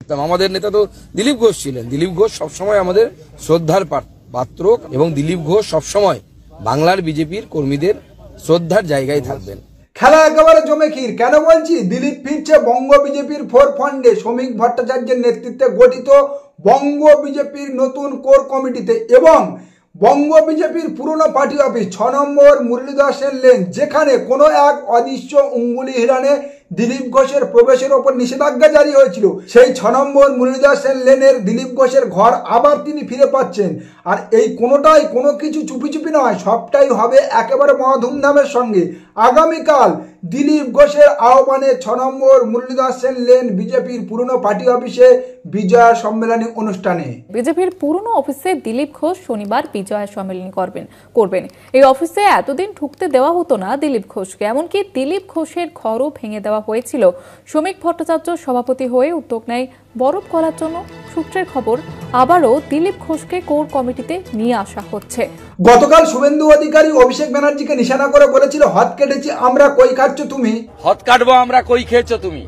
থাকতাম। আমাদের নেতা তো দিলীপ ঘোষ ছিলেন। দিলীপ ঘোষ সবসময় আমাদের শ্রদ্ধার পাত্র এবং দিলীপ ঘোষ সবসময় বাংলার বিজেপির কর্মীদের শ্রদ্ধার জায়গায় থাকবেন। খেলা একেবারে জমে ক্ষীর। কেন বলছি? দিলীপ ফিরছে বঙ্গ বিজেপির ফোর ফ্রন্টে শ্রমিক ভট্টাচার্যের নেতৃত্বে গঠিত বঙ্গ বিজেপির নতুন কোর কমিটিতে এবং বঙ্গ বিজেপির পুরনো পার্টি অফিস 6 নম্বর মুরলীধর সেন লেন, যেখানে কোনো এক অদৃশ্য অঙ্গুলি হিরানে দিলীপ ঘোষের প্রবেশের ওপর নিষেধাজ্ঞা জারি হয়েছিল, সেই 6 নম্বর মুরলীধর সেন লেনের দিলীপ ঘোষের ঘর আবার তিনি ফিরে পাচ্ছেন। আর এই কোনোটাই কোনো কিছু চুপি চুপি নয়, সবটাই হবে একেবারে মহা ধুমধামের সঙ্গে। আগামীকাল দিলীপ ঘোষের আহ্বানে 6 নম্বর মুরলীধর সেন লেন বিজেপির পুরনো পার্টি অফিসে বিজয়া সম্মেলনী অনুষ্ঠানে। বিজেপির পুরনো অফিসে দিলীপ ঘোষ শনিবার বিজয়া সম্মেলনী করবেন। এই অফিসে এতদিন ঢুকতে দেওয়া হতো না দিলীপ ঘোষকে, এমনকি দিলীপ ঘোষের ঘরও ভেঙে দেওয়া হয়েছিল। শ্রমিক ভট্টাচার্য সভাপতি হয়ে উদ্যোগ নেয় বরফ গলার জন্য। সূত্রের খবর, আবারও দিলীপ ঘোষকে কোর কমিটিতে নিয়ে আসা হচ্ছে। গতকাল শুভেন্দু অধিকারী অভিষেক ব্যানার্জিকে নিশানা করে বলেছিল, হদ কেটেছি আমরা, কই খাচ্ছ তুমি? হদ কাটবো আমরা, কই খেয়েছো তুমি?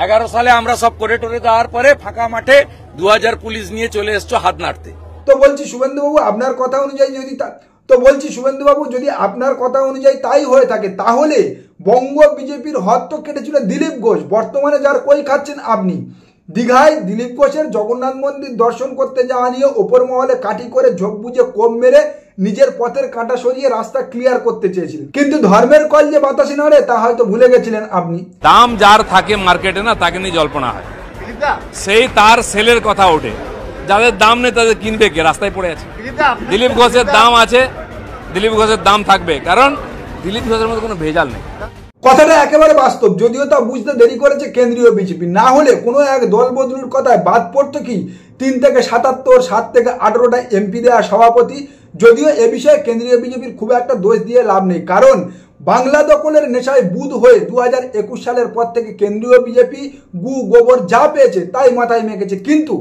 11 সালে আমরা সব করে টোরে দেওয়ার পরে ফাঁকা মাঠে 2000 পুলিশ নিয়ে চলে এসছো হাত নাড়তে। তো বলছি শুভেন্দুবাবু আপনার কথা অনুযায়ী যদি আপনার কথা অনুযায়ী তাই হয়ে থাকে, তাহলে বঙ্গ বিজেপির হদ তো কেটেছিল দিলীপ ঘোষ, বর্তমানে যার কই খাচ্ছেন আপনি। দীঘায় দিলীপ ঘোষের জগন্নাথ মন্দির দর্শন করতে যাওয়া নিয়ে ওপর মহলে কাঠি করে ঝোপ বুঝে কোপ মেরে নিজের পথের কাঁটা সরিয়ে রাস্তা ক্লিয়ার করতে চেয়েছিলেন, কিন্তু ধর্মের কল যে বাতাসে নাড়ে তা হয়তো ভুলে গেছিলেন আপনি। দাম যার থাকে মার্কেটে না, তাকে নিয়ে জল্পনা হয়, সেই তার সেলের কথা ওঠে। যাদের দাম নেই তাদের কিনবে কে? রাস্তায় পড়ে আছে। দিলীপ ঘোষের দাম আছে, দিলীপ ঘোষের দাম থাকবে, কারণ দিলীপ ঘোষের মধ্যে কোনো ভেজাল নেই। কথাটা একেবারে বাস্তব, যদিও তা বুঝতে দেরি করেছে কেন্দ্রীয় বিজেপি। না হলে কোনো এক দল বদলুর কথায় বাদ পড়তো কি 3 থেকে 77, 7 থেকে 18টা এমপি দেওয়া সভাপতি। যদিও এ বিষয়ে কেন্দ্রীয় বিজেপির খুব একটা দোষ দিয়ে লাভ নেই, কারণ বাংলা দখলের নেশায় বুধ হয়ে 2021 সালের পর থেকে কেন্দ্রীয় বিজেপি গোবর যা পেয়েছে তাই মাথায় মেখেছে, কিন্তু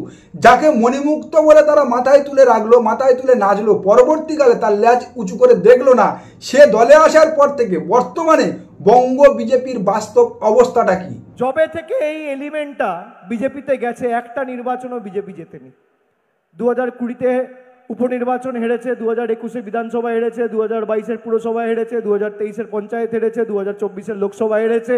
যাকে মণিমুক্ত বলে তারা মাথায় তুলে রাখলো, মাথায় তুলে নাচলো, পরবর্তীকালে তার ল্যাজ উঁচু করে দেখলো না, সে দলে আসার পর থেকে বর্তমানে বঙ্গ বিজেপির বাস্তব অবস্থাটা কি? জবে থেকে এই এলিমেন্টটা বিজেপিতে গেছে, একটা নির্বাচনও বিজেপি জেতেনি। 2020-তে উপনির্বাচন হেরেছে, 2021-এ বিধানসভা হেরেছে, 2022-এর পুরসভা হেরেছে, 2023-এর পঞ্চায়েত হেরেছে, 2024-এর লোকসভা হেরেছে,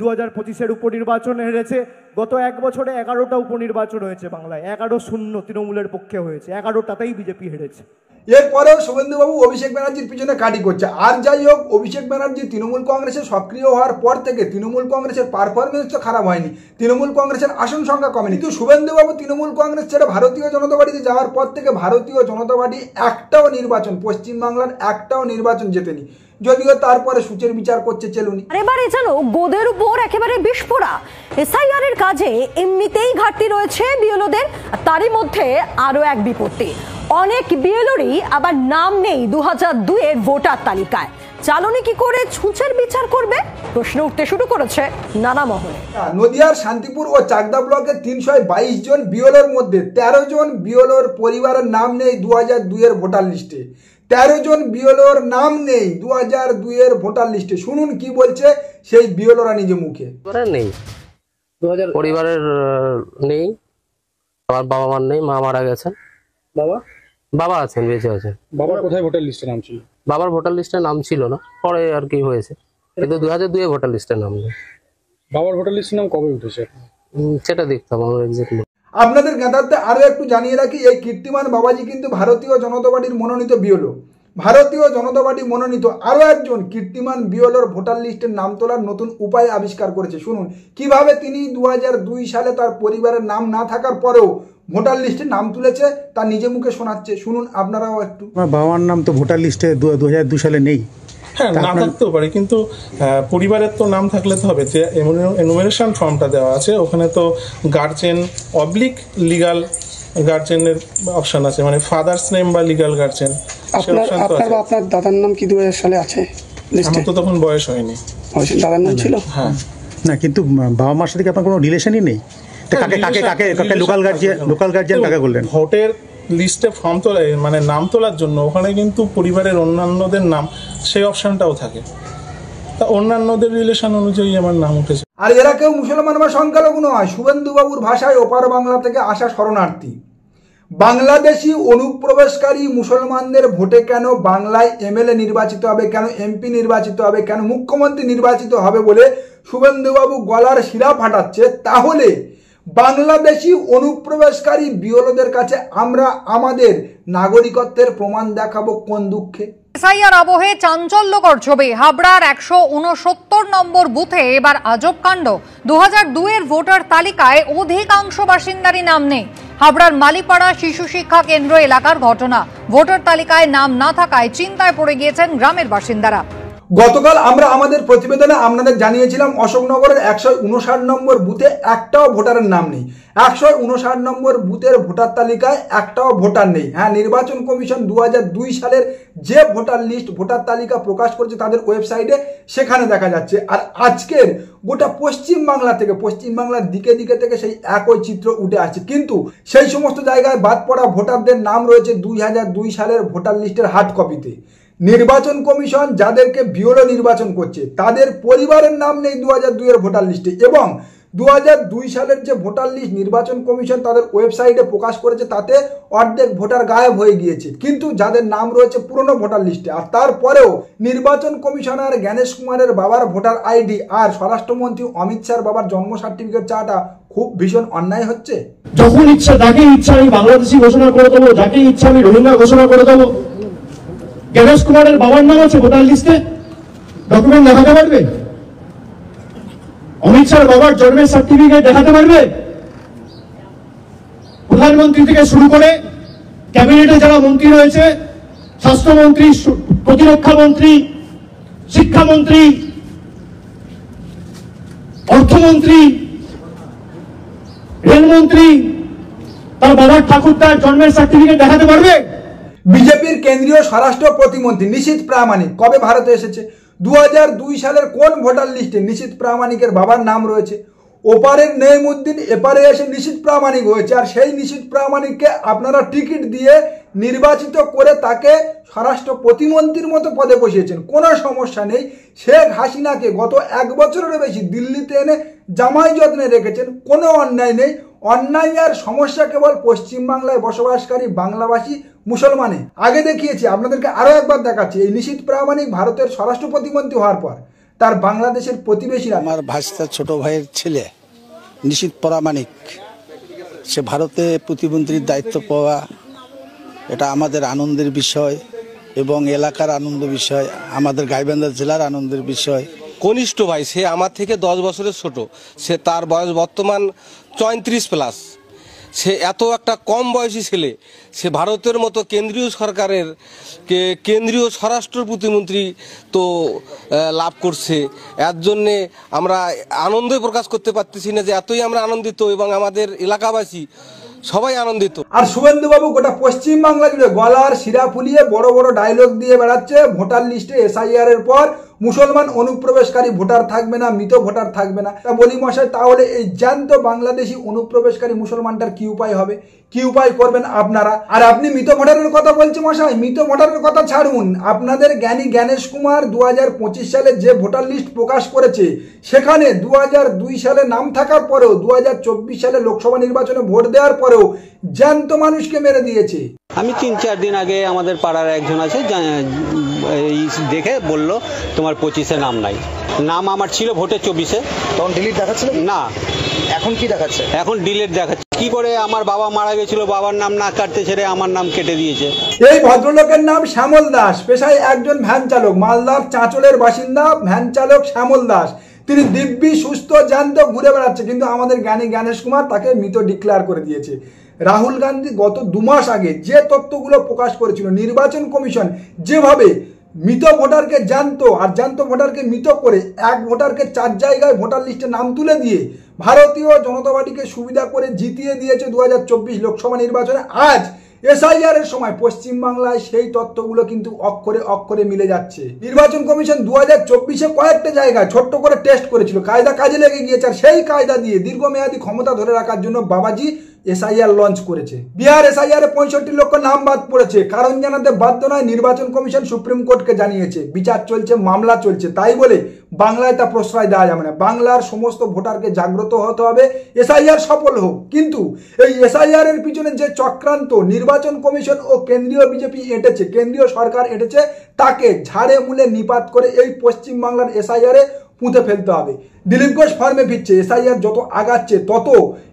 2025-এর উপনির্বাচন হেরেছে। গত 1 বছরে 11টা উপনির্বাচন হয়েছে বাংলায়, 11-0 তৃণমূলের পক্ষে হয়েছে, 11টাতেই বিজেপি হেরেছে। এরপরেও শুভেন্দুবাবু অভিষেক ব্যানার্জির পিছনে কাটি করছে। আর যাই হোক, অভিষেক ব্যানার্জি তৃণমূল কংগ্রেসে সক্রিয় হওয়ার পর থেকে তৃণমূল কংগ্রেসের পারফরমেন্স তো খারাপ হয়নি, তৃণমূল কংগ্রেসের আসন সংখ্যা কমেনি। কিন্তু শুভেন্দুবাবু তৃণমূল কংগ্রেস ছেড়ে ভারতীয় জনতা পার্টিতে যাওয়ার পর থেকে ভারতীয় জনতা পার্টি একটাও নির্বাচন, পশ্চিমবাংলার একটাও নির্বাচন জেতেনি, যদিও তারপরে সূচের বিচার করছে চেলুনি। এবারে যেন গোদের উপর একেবারে বিস্ফোরা। এসআইআর এর কাজে এমনিতেই ঘাটতি রয়েছে বিএলওদের, তারই মধ্যে আরো এক বিপত্তি, অনেক বিএলওরই আবার নাম নেই 2002-এর ভোটার তালিকায়। চালনি কি করে ছুঁচের বিচার করবে? প্রশ্ন উঠতে শুরু করেছে নানা মহলে। নদিয়ার শান্তিপুর ও চাকদা ব্লকের 322 জন বিএলওর মধ্যে 13 জন বিএলওর পরিবারের নাম নেই 2002-এর ভোটার লিস্টে। 13 জন বিএলওর নাম নেই 2002-এর ভোটার লিস্টে। শুনুন কি বলছে সেই বিএলওরা নিজে মুখে। নেই, পরিবারের নেই, আমার বাবা মার নেই, মা মারা গেছেন। বাবা আছেন, বেঁচে আছেন। বাবার কোথায় ভোটার লিস্টে নাম ছিল? বাবার ভোটার লিস্টে নাম ছিল না, পরে আর কি হয়েছে, কিন্তু 2002-এ ভোটার লিস্টে নাম নেই। বাবার ভোটার লিস্টের নাম কবে উঠেছে সেটা দেখতাম আমরা এক্স্যাক্টলি। আপনাদের জ্ঞাতার্থে আরো একটু জানিয়ে রাখি, এই কীর্তিমান বাবাজি কিন্তু ভারতীয় জনতা পার্টির মনোনীত বিএলও। ভারতীয় জনতা পার্টি মনোনীত আরো একজন কীর্তিমান বিএলওর ভোটার লিস্টের নাম তোলার নতুন উপায় আবিষ্কার করেছে। শুনুন কিভাবে তিনি 2002 সালে তার পরিবারের নাম না থাকার পরেও ভোটার লিস্টে নাম তুলেছে, তা নিজে মুখে শোনাচ্ছে। শুনুন আপনারাও একটু। বাবা মার নাম তো ভোটার লিস্টে 2002 সালে নেই। হ্যাঁ, না থাকতেও পারে, কিন্তু পরিবারের তো নাম থাকলে তো হবে। যে এনুমারেশন ফর্মটা দেওয়া আছে ওখানে তো গার্জেন অবলিক লিগাল গার্জেনের অপশন আছে, মানে ফাদার্স নেম বা লিগাল গার্জেন। আপনার দাদার নাম কি 2000 সালে আছে লিস্টে? আমার তো তখন বয়স হয়নি। দাদার নাম ছিল? হ্যাঁ। না, কিন্তু বাবা মার সাথে আপনার কোনো রিলেশনই নেই। কাকে লোকাল গার্জিয়ান কাকে বললেন? ভোটের লিস্টে ফর্ম তোলা মানে নাম তোলার জন্য ওখানে কিন্তু পরিবারের অন্যান্যদের নাম সেই অপশনটাও থাকে। তা অন্যান্যদের রিলেশন অনুযায়ী আমার নাম উঠেছে। আর এরা কেউ মুসলমান বা সংখ্যালঘু নয়। শুভেন্দু বাবুর ভাষায় ওপার বাংলা থেকে আসা শরণার্থী। বাংলাদেশি অনুপ্রবেশকারী মুসলমানদের ভোটে কেন বাংলায় এমএলএ নির্বাচিত হবে, কেন এমপি নির্বাচিত হবে, কেন মুখ্যমন্ত্রী নির্বাচিত হবে বলে শুভেন্দুবাবু গলার শিরা ফাটাচ্ছে। তাহলে বাংলাদেশি অনুপ্রবেশকারী বিএলওদের কাছে আমরা আমাদের নাগরিকত্বের প্রমাণ দেখাবো কোন দুঃখে? এসআইআর আবহে চাঞ্চল্যকর ছবি। হাবড়ার 169 নম্বর বুথে এবার আজব কাণ্ড। 2002-এর ভোটার তালিকায় অধিকাংশ বাসিন্দারই নাম নেই। হাবড়ার মালিপাড়া শিশু শিক্ষা কেন্দ্র এলাকার ঘটনা। ভোটার তালিকায় নাম না থাকায় চিন্তায় পড়ে গিয়েছেন গ্রামের বাসিন্দারা। গতকাল আমরা আমাদের প্রতিবেদনে আপনাদের জানিয়েছিলাম অশোকনগরের 159 নম্বর বুথে একটাও ভোটারের নাম নেই। 159 নম্বর বুথের ভোটার তালিকায় একটাও ভোটার নেই। হ্যাঁ, নির্বাচন কমিশন 2002 সালের যে ভোটার লিস্ট ভোটার তালিকা প্রকাশ করেছে তাদের ওয়েবসাইটে, সেখানে দেখা যাচ্ছে। আর আজকের গোটা পশ্চিমবাংলা থেকে, পশ্চিমবাংলার দিকে দিকে থেকে সেই একই চিত্র উঠে আসছে। কিন্তু সেই সমস্ত জায়গায় বাদ পড়া ভোটারদের নাম রয়েছে 2002 সালের ভোটার লিস্টের হার্ড কপিতে। নির্বাচন কমিশন যাদেরকে বিএলও নির্বাচন করছে তাদের পরিবারের নাম নেই 2002-এর ভোটার লিস্টে। এবং 2002 সালের যে ভোটার লিস্ট নির্বাচন কমিশন তাদের ওয়েবসাইটে প্রকাশ করেছে তাতে অর্ধেক ভোটার গায়েব হয়ে গিয়েছে, কিন্তু যাদের নাম রয়েছে পুরনো ভোটার লিস্টে। আর তারপরেও নির্বাচন কমিশনার জ্ঞানেশ কুমারের বাবার ভোটার আইডি আর স্বরাষ্ট্রমন্ত্রী অমিত শাহর বাবার জন্ম সার্টিফিকেট চাওয়াটা খুব ভীষণ অন্যায় হচ্ছে। যখন ইচ্ছা যাকে ইচ্ছা আমি বাংলাদেশি ঘোষণা করে দেবো, যাকে ইচ্ছা আমি রোহিঙ্গা ঘোষণা করে দেবো। জ্ঞানেশ কুমারের বাবার নাম আছে ভোটার লিস্টে, ডকুমেন্ট দেখাতে পারবে? অমিত শাহর বাবার জন্মের সার্টিফিকেট দেখাতে পারবে? প্রধানমন্ত্রী থেকে শুরু করে ক্যাবিনেটে যারা মন্ত্রী রয়েছে, স্বাস্থ্যমন্ত্রী, প্রতিরক্ষা মন্ত্রী, শিক্ষামন্ত্রী, অর্থমন্ত্রী, রেলমন্ত্রী, তার বাবার ঠাকুরদার জন্মের সার্টিফিকেট দেখাতে পারবে? বিজেপির কেন্দ্রীয় স্বরাষ্ট্র প্রতিমন্ত্রী নিশীথ প্রামাণিক কবে ভারতে এসেছে? 2002 সালের কোন ভোটার লিস্টে নিশীথ প্রামাণিকের বাবার নাম রয়েছে? ওপারের নেইমুদ্দিন এপারে এসে নিশীথ প্রামাণিক হয়েছে। আর সেই নিশীথ প্রামাণিককে আপনারা টিকিট দিয়ে নির্বাচিত করে তাকে স্বরাষ্ট্র প্রতিমন্ত্রীর মতো পদে বসিয়েছেন। কোনো সমস্যা নেই। শেখ হাসিনাকে গত 1 বছরেরও বেশি দিল্লিতে এনে জামাই যত্নে রেখেছেন, কোনো অন্যায় নেই। অন্যায় আর সমস্যা কেবল পশ্চিমবাংলায় বসবাসকারী বাংলাভাষী মুসলমানে। আগে দেখিয়েছি, আপনাদেরকে আরো একবার দেখাচ্ছি। এই নিশীথ প্রামাণিক ভারতের স্বরাষ্ট্র প্রতিমন্ত্রী হওয়ার পর তার বাংলাদেশের প্রতিবেশীরা, আমার ভাস্তা ছোট ভাইয়ের ছেলে নিশীথ প্রামাণিক, সে ভারতে প্রতিমন্ত্রীর দায়িত্ব পাওয়া, এটা আমাদের আনন্দের বিষয় এবং এলাকার আনন্দ বিষয়, আমাদের গাইবান্ধা জেলার আনন্দের বিষয়। কনিষ্ঠ ভাই, সে আমার থেকে 10 বছরের ছোট। সে তার বয়স বর্তমান 34+। সে এত একটা কম বয়সী ছেলে, সে ভারতের মতো কেন্দ্রীয় সরকারের কেন্দ্রীয় স্বরাষ্ট্র প্রতিমন্ত্রী তো লাভ করছে। এর জন্যে আমরা আনন্দ প্রকাশ করতে পারতেছি না যে এতই আমরা আনন্দিত এবং আমাদের এলাকাবাসী সবাই আনন্দিত। আর শুভেন্দুবাবু গোটা পশ্চিমবাংলা জুড়ে গলার শিরা ফুলিয়ে বড় বড় ডায়লগ দিয়ে বেড়াচ্ছে। ভোটার লিস্টে এসআইআর এর পর মুসলমান অনুপ্রবেশকারী ভোটার থাকবে না, মৃত ভোটার থাকবে না। তা বলি মশাই, তাহলে এই জ্যান্ত বাংলাদেশি অনুপ্রবেশকারী মুসলমানটার কি উপায় হবে? কি উপায় করবেন আপনারা? আর আপনি মৃত ভোটারের কথা বলছেন মশাই, মৃত ভোটারের কথা ছাড়ুন। আপনাদের জ্ঞানী জ্ঞানেশ কুমার 2025 সালে যে ভোটার লিস্ট প্রকাশ করেছে সেখানে 2002 সালে নাম থাকার পরেও 2024 সালে লোকসভা নির্বাচনে ভোট দেওয়ার পরেও জ্যান্ত মানুষকে মেরে দিয়েছে। আমি 3-4 দিন আগে আমাদের পাড়ার একজন আছে দেখে বলল তোমার 25-এ নাম নাই। নাম আমার ছিল ভোটে 24-এ। তখন ডিলিট দেখাচ্ছিল না, এখন কি দেখাচ্ছে? এখন ডিলিট দেখাচ্ছে। কি করে? আমার বাবা মারা গেছিল, বাবার নাম না কাটতে ছেড়ে আমার নাম কেটে দিয়েছে। এই ভদ্রলোকের নাম শ্যামল দাস, পেশায় একজন ভ্যান চালক, মালদার চাঁচলের বাসিন্দা ভ্যান চালক শ্যামল দাস। তিনি দিব্যি সুস্থ জ্যান্ত ঘুরে বেড়াচ্ছে, কিন্তু আমাদের জ্ঞানী জ্ঞানেশ কুমার তাকে মৃত ডিক্লেয়ার করে দিয়েছে। রাহুল গান্ধী গত 2 মাস আগে যে তথ্যগুলো প্রকাশ করেছিল, নির্বাচন কমিশন যেভাবে মৃত ভোটারকে জ্যান্ত আর জ্যান্ত ভোটারকে মৃত করে এক ভোটারকে 4 জায়গায় ভোটার লিস্টে নাম তুলে দিয়ে ভারতীয় জনতা পার্টিকে সুবিধা করে জিতিয়ে দিয়েছে 2024 লোকসভা নির্বাচনে। আজ এসআইআর এর সময় পশ্চিমবাংলায় সেই তথ্যগুলো কিন্তু অক্ষরে অক্ষরে মিলে যাচ্ছে। নির্বাচন কমিশন 2024-এ কয়েকটা জায়গায় ছোট্ট করে টেস্ট করেছিল, কায়দা কাজে লেগে গিয়েছে। আর সেই কায়দা দিয়ে দীর্ঘমেয়াদী ক্ষমতা ধরে রাখার জন্য বাবাজি এসআইআর লঞ্চ করেছে। বিহার এসআইআর 65 লক্ষ নাম বাদ পড়েছে, কারণ জানাতে বাধ্য নয় নির্বাচন কমিশন সুপ্রিম কোর্টকে জানিয়েছে। বিচার চলছে, মামলা চলছে, তাই বলে বাংলায় তা প্রশ্রয় দেওয়া যাবে না। বাংলার সমস্ত ভোটারকে জাগ্রত হতে হবে, এসআইআর সফল হোক। কিন্তু এই এসআইআর এর পিছনে যে চক্রান্ত নির্বাচন কমিশন ও কেন্দ্রীয় বিজেপি এঁটেছে, কেন্দ্রীয় সরকার এঁটেছে, তাকে ঝাড়ে মূলে নিপাত করে এই পশ্চিমবাংলার এসআইআর এ পুঁতে ফেলতে হবে। দিলীপ ঘোষ ফর্মে ফিরছে। এসআইআর যত আগাচ্ছে তত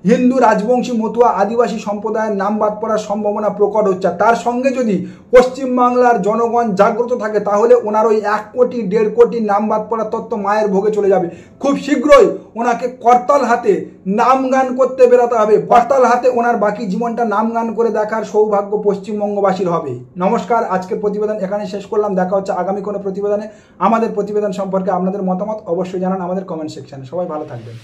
হিন্দু, রাজবংশী, মতুয়া, আদিবাসী সম্প্রদায়ের নাম বাদ পড়ার সম্ভাবনা প্রকট হচ্ছে। তার সঙ্গে যদি পশ্চিমবাংলার জনগণ জাগ্রত থাকে তাহলে ওনার ওই 1 কোটি 1.5 কোটি নাম বাদ পড়ার তত্ত্ব মায়ের ভোগে চলে যাবে। খুব শীঘ্রই ওনাকে করতাল হাতে নাম গান করতে বেরোতে হবে। করতাল হাতে ওনার বাকি জীবনটা নাম গান করে দেখার সৌভাগ্য পশ্চিমবঙ্গবাসীর হবে। নমস্কার, আজকের প্রতিবেদন এখানে শেষ করলাম। দেখা হচ্ছে আগামী কোনো প্রতিবেদনে। আমাদের প্রতিবেদন সম্পর্কে আপনাদের মতামত অবশ্যই জানান আমাদের কমেন্ট সেকশনে। সবাই ভালো থাকবেন।